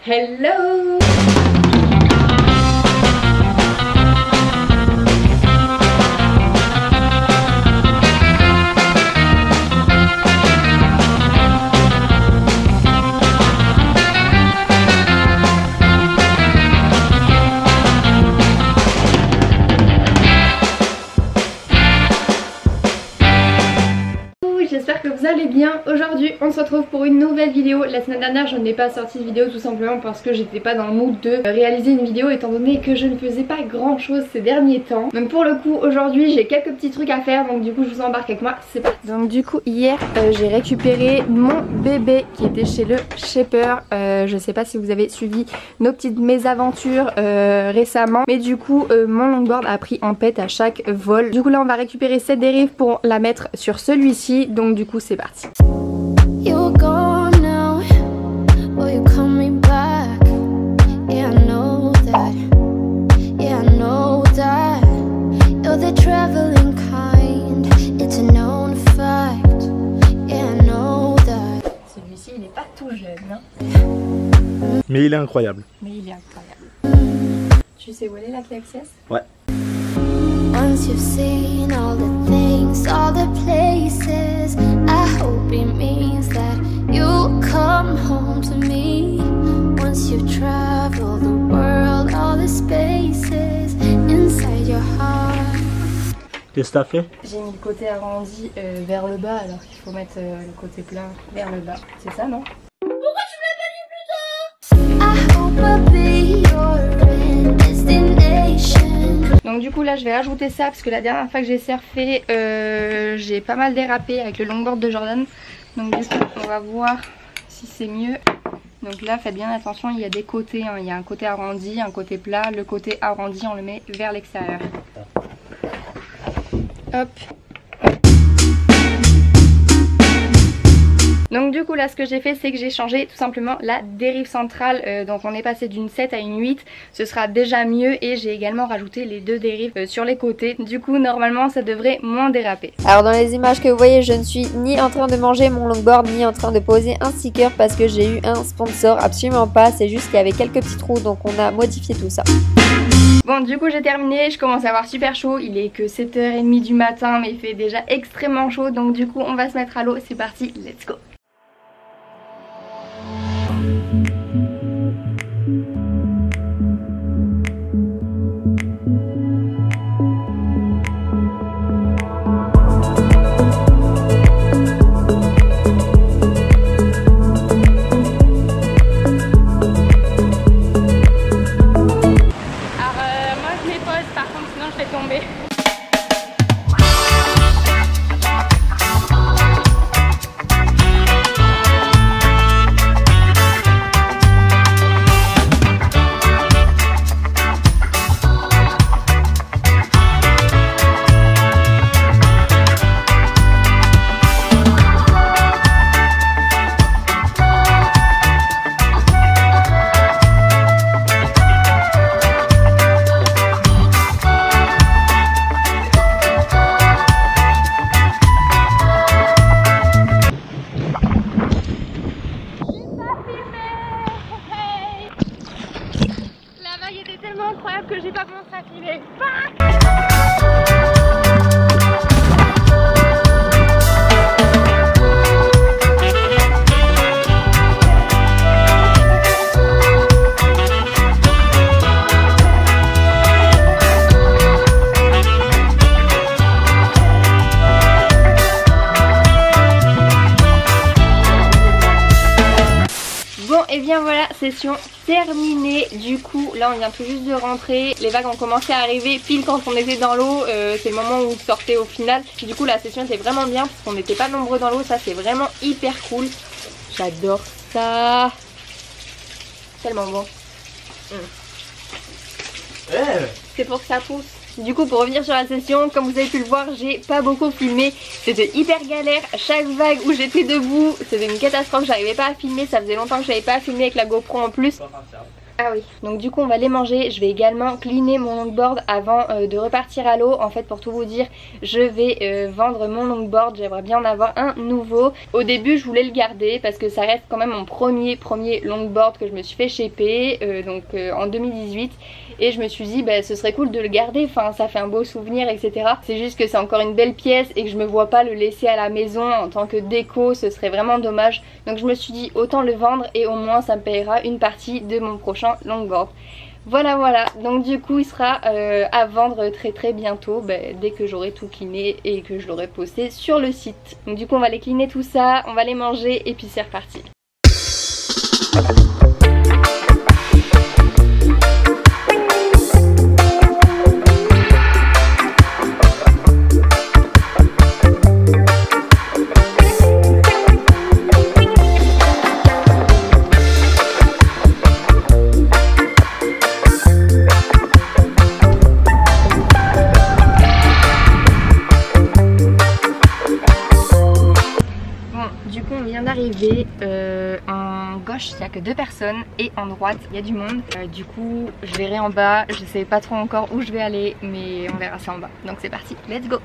Hello! J'espère que vous allez bien. Aujourd'hui on se retrouve pour une nouvelle vidéo. La semaine dernière je n'ai pas sorti de vidéo tout simplement parce que j'étais pas dans le mood de réaliser une vidéo étant donné que je ne faisais pas grand chose ces derniers temps. Donc pour le coup aujourd'hui j'ai quelques petits trucs à faire, donc du coup je vous embarque avec moi, c'est parti. Donc du coup hier j'ai récupéré mon bébé qui était chez le Shaper. Je sais pas si vous avez suivi nos petites mésaventures récemment, mais du coup mon longboard a pris en pète à chaque vol. Du coup là on va récupérer cette dérive pour la mettre sur celui-ci. Donc du coup c'est parti. Celui-ci il n'est pas tout jeune hein. Mais il est incroyable. Mais il est incroyable. Tu sais où elle est la clé access? Ouais. Once you've seen all the things, all the places, I hope it means that you'll come home to me. Once you've traveled the world, all the spaces inside your heart. Qu'est-ce que t'as fait? J'ai mis le côté arrondi vers le bas alors qu'il faut mettre le côté plein vers le bas. C'est ça non? Pourquoi tu me l'as pas dit plus tôt? I hope I'll be your destination. Donc du coup là je vais rajouter ça parce que la dernière fois que j'ai surfé j'ai pas mal dérapé avec le longboard de Jordan. Donc du coup on va voir si c'est mieux. Donc là faites bien attention, il y a des côtés hein. Il y a un côté arrondi, un côté plat. Le côté arrondi on le met vers l'extérieur. Hop. Donc du coup là ce que j'ai fait c'est que j'ai changé tout simplement la dérive centrale, donc on est passé d'une 7 à une 8, ce sera déjà mieux, et j'ai également rajouté les deux dérives sur les côtés, du coup normalement ça devrait moins déraper. Alors dans les images que vous voyez je ne suis ni en train de manger mon longboard ni en train de poser un sticker parce que j'ai eu un sponsor, absolument pas, c'est juste qu'il y avait quelques petits trous donc on a modifié tout ça. Bon du coup j'ai terminé, je commence à avoir super chaud, il est que 7h30 du matin mais il fait déjà extrêmement chaud, donc du coup on va se mettre à l'eau, c'est parti, let's go. Incroyable que j'ai pas commencé à filmer. Bon et bien voilà, session terminée. Du coup là on vient tout juste de rentrer, les vagues ont commencé à arriver pile quand on était dans l'eau, c'est le moment où on sortait au final. Du coup la session était vraiment bien parce qu'on n'était pas nombreux dans l'eau, ça c'est vraiment hyper cool. J'adore ça, tellement bon. C'est pour que ça pousse. Du coup pour revenir sur la session, comme vous avez pu le voir, j'ai pas beaucoup filmé, c'était hyper galère, chaque vague où j'étais debout c'était une catastrophe, j'arrivais pas à filmer, ça faisait longtemps que j'avais pas filmé avec la GoPro en plus. Ah oui, donc du coup on va les manger. Je vais également cleaner mon longboard avant de repartir à l'eau. En fait, pour tout vous dire, je vais vendre mon longboard. J'aimerais bien en avoir un nouveau. Au début je voulais le garder parce que ça reste quand même mon premier longboard que je me suis fait shaper en 2018. Et je me suis dit bah, ce serait cool de le garder, enfin ça fait un beau souvenir, etc. C'est juste que c'est encore une belle pièce et que je me vois pas le laisser à la maison en tant que déco, ce serait vraiment dommage. Donc je me suis dit autant le vendre et au moins ça me payera une partie de mon prochain longboard. Voilà, donc du coup il sera à vendre très bientôt, dès que j'aurai tout cleané et que je l'aurai posté sur le site. Donc du coup on va les cleaner tout ça, on va les manger et puis c'est reparti. D'arriver en gauche il n'y a que 2 personnes et en droite il y a du monde, du coup je verrai en bas, je sais pas trop encore où je vais aller mais on verra ça en bas, donc c'est parti, let's go.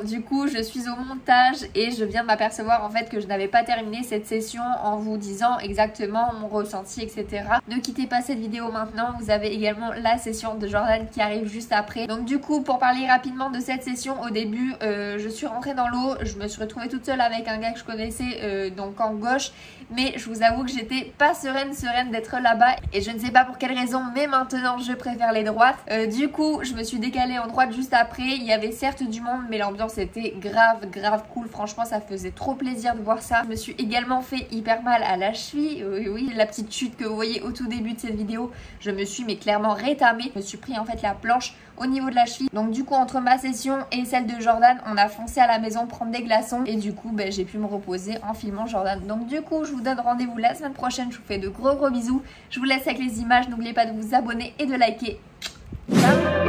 Du coup je suis au montage et je viens de m'apercevoir en fait que je n'avais pas terminé cette session en vous disant exactement mon ressenti, etc. Ne quittez pas cette vidéo maintenant, vous avez également la session de Jordan qui arrive juste après. Donc du coup pour parler rapidement de cette session, au début je suis rentrée dans l'eau, je me suis retrouvée toute seule avec un gars que je connaissais donc en gauche, mais je vous avoue que j'étais pas sereine d'être là-bas et je ne sais pas pour quelle raison, mais maintenant je préfère les droites. Du coup je me suis décalée en droite juste après, il y avait certes du monde mais l'ambiance était grave cool, franchement ça faisait trop plaisir de voir ça. Je me suis également fait hyper mal à la cheville, oui la petite chute que vous voyez au tout début de cette vidéo, je me suis mais clairement rétamée, je me suis pris en fait la planche au niveau de la cheville. Donc du coup entre ma session et celle de Jordan, on a foncé à la maison prendre des glaçons et du coup j'ai pu me reposer en filmant Jordan. Donc du coup je vous donne rendez-vous la semaine prochaine, je vous fais de gros bisous, je vous laisse avec les images, n'oubliez pas de vous abonner et de liker. Ciao.